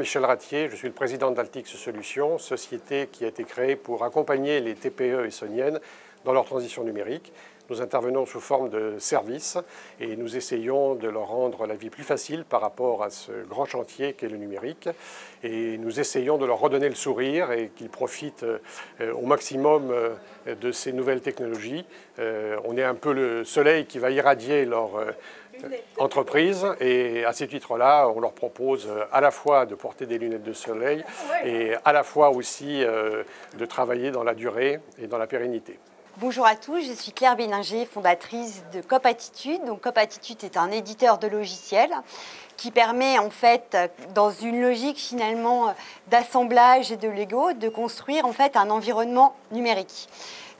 Jean-Michel Ratier, je suis le président d'Altix Solutions, société qui a été créée pour accompagner les TPE essonniennes dans leur transition numérique. Nous intervenons sous forme de services et nous essayons de leur rendre la vie plus facile par rapport à ce grand chantier qu'est le numérique. Et nous essayons de leur redonner le sourire et qu'ils profitent au maximum de ces nouvelles technologies. On est un peu le soleil qui va irradier leur entreprise et à ce titre-là, on leur propose à la fois de porter des lunettes de soleil et à la fois aussi de travailler dans la durée et dans la pérennité. Bonjour à tous, je suis Claire Béninger, fondatrice de Cop Attitude. Donc, Cop Attitude est un éditeur de logiciels qui permet en fait, dans une logique finalement d'assemblage et de Lego, de construire en fait un environnement numérique.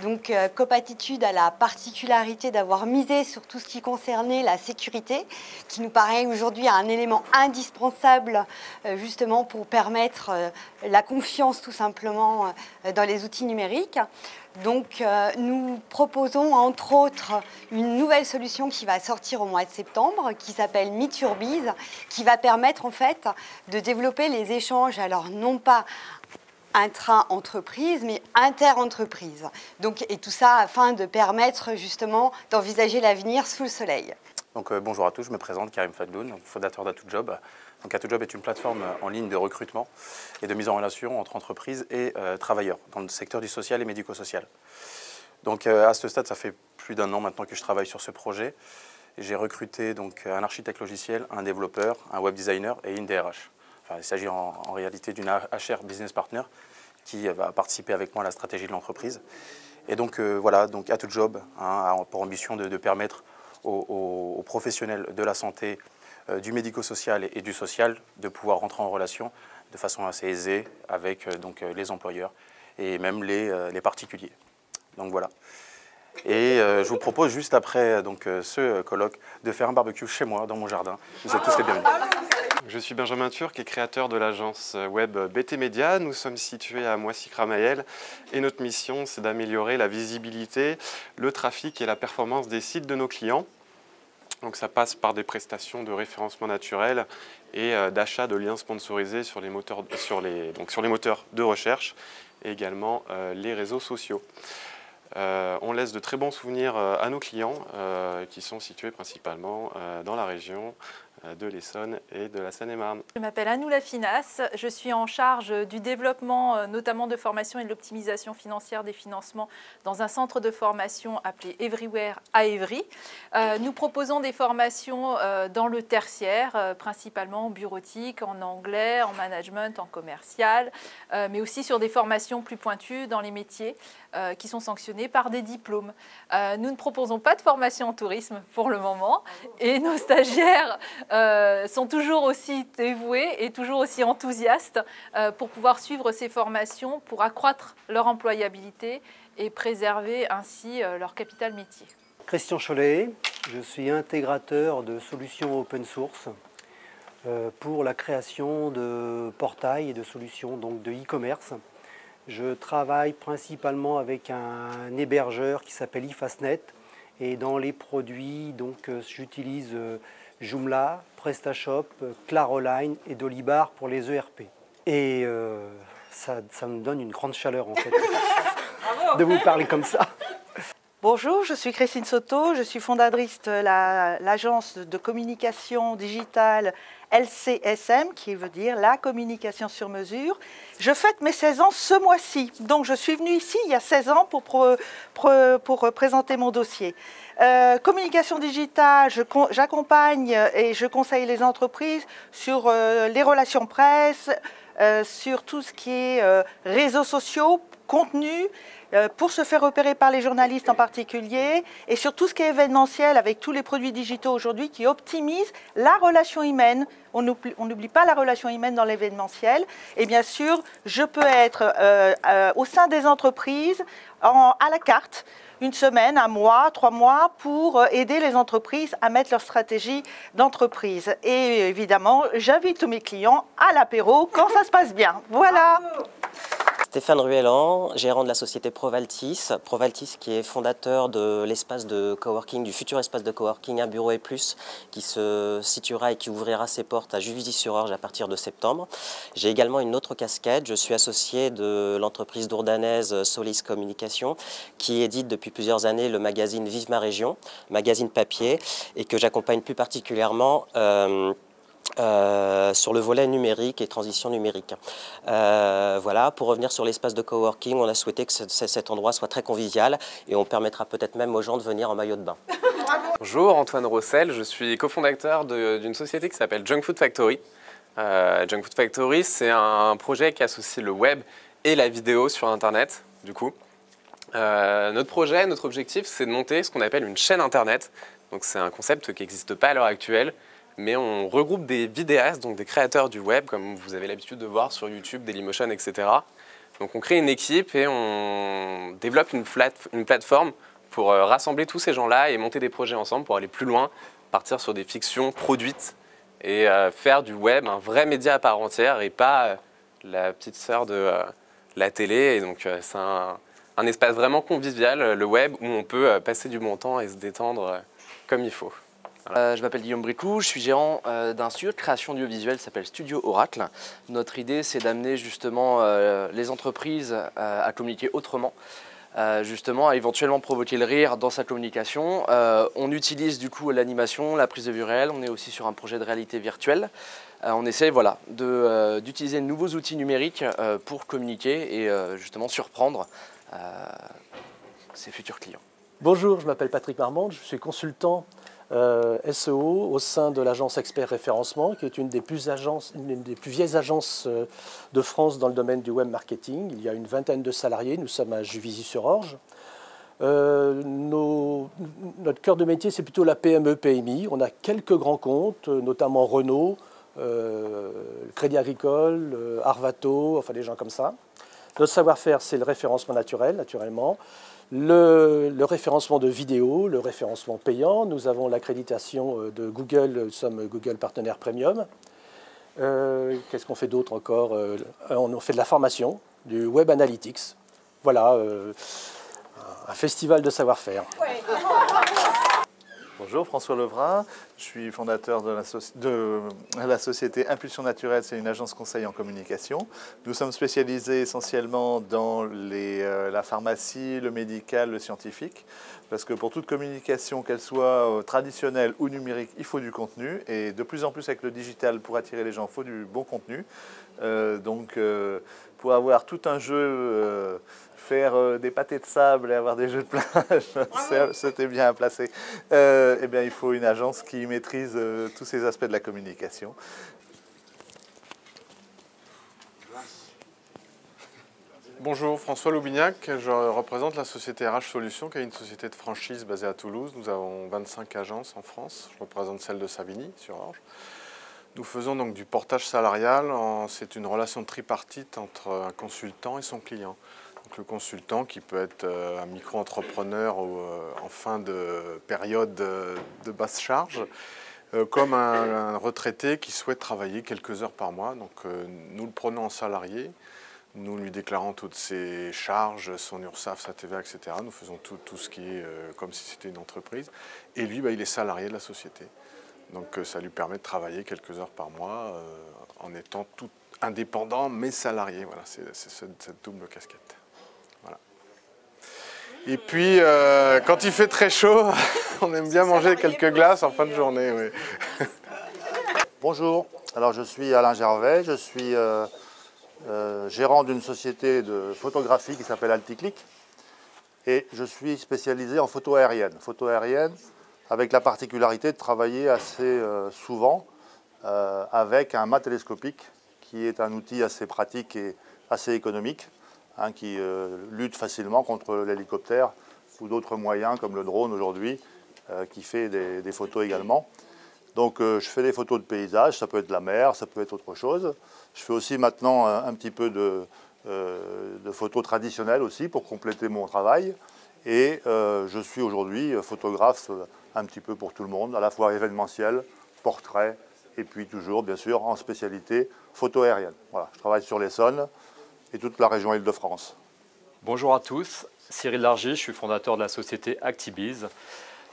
Donc, Cop Attitude a la particularité d'avoir misé sur tout ce qui concernait la sécurité, qui nous paraît aujourd'hui un élément indispensable justement pour permettre la confiance tout simplement dans les outils numériques. Donc, nous proposons entre autres une nouvelle solution qui va sortir au mois de septembre, qui s'appelle Meet-Your-Biz, qui va permettre en fait de développer les échanges, alors non pas intra-entreprise, mais inter-entreprise. Donc, et tout ça afin de permettre justement d'envisager l'avenir sous le soleil. Donc, bonjour à tous, je me présente Karim Fadloun, fondateur d'A2Job. Donc, A2Job est une plateforme en ligne de recrutement et de mise en relation entre entreprises et travailleurs dans le secteur du social et médico-social. Donc, à ce stade, ça fait plus d'un an maintenant que je travaille sur ce projet. J'ai recruté donc, un architecte logiciel, un développeur, un web designer et une DRH. Enfin, il s'agit en réalité d'une HR business partner qui va participer avec moi à la stratégie de l'entreprise. Et donc voilà, donc A2Job a pour ambition de permettre aux professionnels de la santé, du médico-social et du social de pouvoir rentrer en relation de façon assez aisée avec donc, les employeurs et même les particuliers. Donc voilà. Et je vous propose juste après donc, ce colloque de faire un barbecue chez moi, dans mon jardin. Vous êtes tous les bienvenus. Je suis Benjamin Turc et créateur de l'agence web BT Media. Nous sommes situés à Moissy-Cramayel et notre mission, c'est d'améliorer la visibilité, le trafic et la performance des sites de nos clients. Donc ça passe par des prestations de référencement naturel et d'achat de liens sponsorisés sur les moteurs, de recherche et également les réseaux sociaux. On laisse de très bons souvenirs à nos clients qui sont situés principalement dans la région de l'Essonne et de la Seine-et-Marne. Je m'appelle Anoula Finas, je suis en charge du développement notamment de formation et de l'optimisation financière des financements dans un centre de formation appelé Everywhere à Évry. Nous proposons des formations dans le tertiaire, principalement en bureautique, en anglais, en management, en commercial, mais aussi sur des formations plus pointues dans les métiers qui sont sanctionnés par des diplômes. Nous ne proposons pas de formation en tourisme pour le moment et nos stagiaires sont toujours aussi dévoués et toujours aussi enthousiastes pour pouvoir suivre ces formations, pour accroître leur employabilité et préserver ainsi leur capital métier. Christian Chollet, je suis intégrateur de solutions open source pour la création de portails et de solutions donc de e-commerce. Je travaille principalement avec un hébergeur qui s'appelle eFastnet et dans les produits, donc j'utilise Joomla, PrestaShop, Claroline et Dolibar pour les ERP. Et ça me donne une grande chaleur en fait de vous parler comme ça. Bonjour, je suis Christine Soto, je suis fondatrice de l'agence de communication digitale LCSM, qui veut dire la communication sur mesure. Je fête mes 16 ans ce mois-ci, donc je suis venue ici il y a 16 ans pour présenter mon dossier. Communication digitale, j'accompagne et je conseille les entreprises sur les relations presse, sur tout ce qui est réseaux sociaux, contenu, pour se faire repérer par les journalistes en particulier, et sur tout ce qui est événementiel avec tous les produits digitaux aujourd'hui qui optimisent la relation humaine. On n'oublie pas la relation humaine dans l'événementiel. Et bien sûr, je peux être au sein des entreprises à la carte, une semaine, un mois, 3 mois, pour aider les entreprises à mettre leur stratégie d'entreprise. Et évidemment, j'invite tous mes clients à l'apéro quand ça se passe bien. Voilà. Stéphane Ruellan, gérant de la société Provaltis. Provaltis qui est fondateur de l'espace de coworking, du futur espace de coworking Un Bureau et Plus, qui se situera et qui ouvrira ses portes à Juvisy-sur-Orge à partir de septembre. J'ai également une autre casquette, je suis associé de l'entreprise dourdanaise Solis Communication, qui édite depuis plusieurs années le magazine Vive ma région, magazine papier, et que j'accompagne plus particulièrement sur le volet numérique et transition numérique. Voilà, pour revenir sur l'espace de coworking, on a souhaité que cet endroit soit très convivial et on permettra peut-être même aux gens de venir en maillot de bain. Bonjour, Antoine Rossel, je suis cofondateur d'une société qui s'appelle Junk Food Factory. Junk Food Factory, c'est un projet qui associe le web et la vidéo sur Internet, du coup. Notre projet, notre objectif, c'est de monter ce qu'on appelle une chaîne Internet. Donc c'est un concept qui n'existe pas à l'heure actuelle, mais on regroupe des vidéastes, donc des créateurs du web, comme vous avez l'habitude de voir sur YouTube, Dailymotion, etc. Donc on crée une équipe et on développe une plateforme pour rassembler tous ces gens-là et monter des projets ensemble pour aller plus loin, partir sur des fictions produites et faire du web un vrai média à part entière et pas la petite sœur de la télé. Et donc c'est un espace vraiment convivial, le web, où on peut passer du bon temps et se détendre comme il faut. Je m'appelle Guillaume Briclou, je suis gérant d'un studio de création audiovisuelle qui s'appelle Studio Oracle. Notre idée, c'est d'amener justement les entreprises à communiquer autrement, justement à éventuellement provoquer le rire dans sa communication. On utilise du coup l'animation, la prise de vue réelle, on est aussi sur un projet de réalité virtuelle. On essaie voilà, d'utiliser de nouveaux outils numériques pour communiquer et justement surprendre ses futurs clients. Bonjour, je m'appelle Patrick Marmande, je suis consultant SEO au sein de l'agence Expert Référencement, qui est une des plus vieilles agences de France dans le domaine du web marketing. Il y a une vingtaine de salariés, nous sommes à Juvisy-sur-Orge. Notre cœur de métier, c'est plutôt la PME-PMI. On a quelques grands comptes, notamment Renault, Crédit Agricole, Arvato, enfin des gens comme ça. Notre savoir-faire, c'est le référencement naturel, naturellement. Le référencement de vidéos, le référencement payant. Nous avons l'accréditation de Google, nous sommes Google Partenaire Premium. Qu'est-ce qu'on fait d'autre encore? On fait de la formation, du Web Analytics. Voilà, un festival de savoir-faire. Ouais. Bonjour, François Levrin, je suis fondateur de la société Impulsion Naturelle, c'est une agence conseil en communication. Nous sommes spécialisés essentiellement dans la pharmacie, le médical, le scientifique, parce que pour toute communication, qu'elle soit traditionnelle ou numérique, il faut du contenu, et de plus en plus avec le digital, pour attirer les gens, il faut du bon contenu. Pour avoir tout un jeu, faire des pâtés de sable et avoir des jeux de plage, c'était bien à placer. Eh bien, il faut une agence qui maîtrise tous ces aspects de la communication. Bonjour, François Loubignac, je représente la société RH Solutions, qui est une société de franchise basée à Toulouse. Nous avons 25 agences en France, je représente celle de Savigny, sur Orge. Nous faisons donc du portage salarial, c'est une relation tripartite entre un consultant et son client. Donc le consultant qui peut être un micro-entrepreneur en fin de période de basse charge, comme un retraité qui souhaite travailler quelques heures par mois. Donc nous le prenons en salarié, nous lui déclarons toutes ses charges, son URSSAF, sa TVA, etc. Nous faisons tout ce qui est comme si c'était une entreprise. Et lui, il est salarié de la société. Donc ça lui permet de travailler quelques heures par mois en étant tout indépendant mais salarié. Voilà, c'est cette double casquette. Voilà. Et puis quand il fait très chaud, on aime bien manger quelques glaces en fin de journée. Oui. Bonjour, alors je suis Alain Gervais, je suis gérant d'une société de photographie qui s'appelle Alticlick et je suis spécialisé en photo aérienne. Photo aérienne avec la particularité de travailler assez souvent avec un mât télescopique qui est un outil assez pratique et assez économique, hein, qui lutte facilement contre l'hélicoptère ou d'autres moyens comme le drone aujourd'hui, qui fait des photos également. Donc je fais des photos de paysages, ça peut être la mer, ça peut être autre chose. Je fais aussi maintenant un petit peu de photos traditionnelles aussi pour compléter mon travail. Et je suis aujourd'hui photographe un petit peu pour tout le monde, à la fois événementiel, portrait, et puis toujours, bien sûr, en spécialité photo aérienne. Voilà, je travaille sur l'Essonne, et toute la région Île-de-France. Bonjour à tous, Cyril Largy, je suis fondateur de la société Actibiz.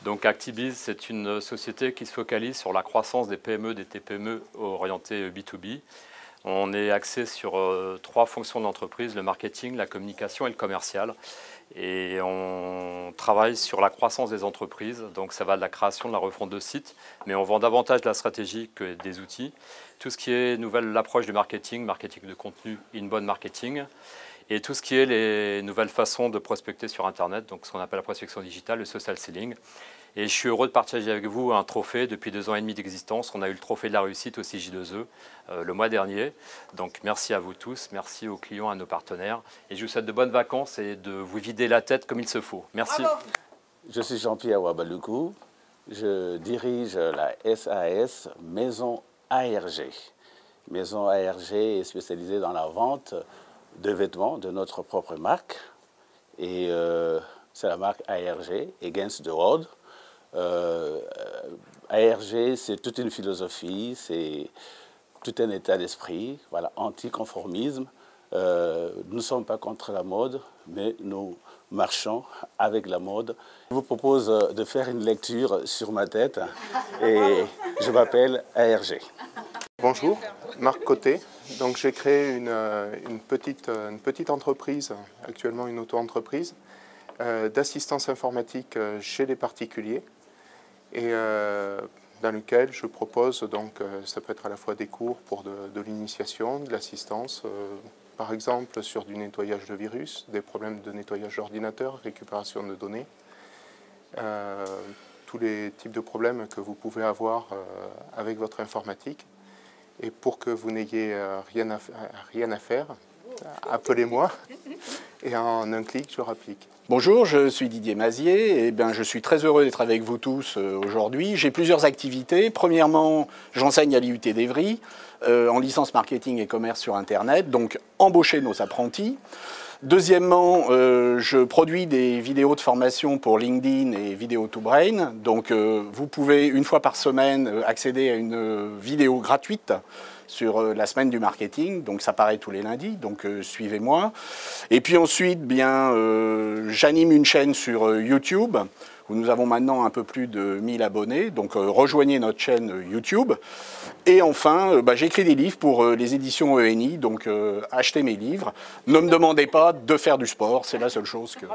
Donc Actibiz, c'est une société qui se focalise sur la croissance des PME, des TPME orientées B2B. On est axé sur 3 fonctions de l'entreprise, le marketing, la communication et le commercial. Et on travaille sur la croissance des entreprises, donc ça va de la création, de la refonte de sites, mais on vend davantage de la stratégie que des outils. Tout ce qui est l'approche du marketing, marketing de contenu, inbound marketing, et tout ce qui est les nouvelles façons de prospecter sur Internet, donc ce qu'on appelle la prospection digitale, le social selling. Et je suis heureux de partager avec vous un trophée. Depuis 2 ans et demi d'existence, on a eu le trophée de la réussite au CJ2E le mois dernier. Donc merci à vous tous, merci aux clients, à nos partenaires. Et je vous souhaite de bonnes vacances et de vous vider la tête comme il se faut. Merci. Bravo. Je suis Jean-Pierre Wabaluku. Je dirige la SAS Maison ARG. Maison ARG est spécialisée dans la vente de vêtements de notre propre marque. Et c'est la marque ARG, Against the World. ARG, c'est toute une philosophie, c'est tout un état d'esprit, voilà, anticonformisme. Nous ne sommes pas contre la mode, mais nous marchons avec la mode. Je vous propose de faire une lecture sur ma tête et je m'appelle ARG. Bonjour, Marc Côté. Donc j'ai créé une petite entreprise, actuellement une auto-entreprise, d'assistance informatique chez les particuliers. Et dans lequel je propose, donc ça peut être à la fois des cours pour de l'initiation, de l'assistance, par exemple sur du nettoyage de virus, des problèmes de nettoyage d'ordinateur, récupération de données, tous les types de problèmes que vous pouvez avoir avec votre informatique. Et pour que vous n'ayez rien à faire, appelez-moi et en un clic, je rapplique. Bonjour, je suis Didier Mazier et je suis très heureux d'être avec vous tous aujourd'hui. J'ai plusieurs activités. Premièrement, j'enseigne à l'IUT d'Évry en licence marketing et commerce sur Internet, donc embaucher nos apprentis. Deuxièmement, je produis des vidéos de formation pour LinkedIn et Video2Brain. Donc vous pouvez une fois par semaine accéder à une vidéo gratuite sur la semaine du marketing, donc ça paraît tous les lundis, donc suivez-moi. Et puis ensuite, j'anime une chaîne sur YouTube, où nous avons maintenant un peu plus de 1000 abonnés, donc rejoignez notre chaîne YouTube. Et enfin, j'écris des livres pour les éditions ENI, donc achetez mes livres. Ne me demandez pas de faire du sport, c'est la seule chose que...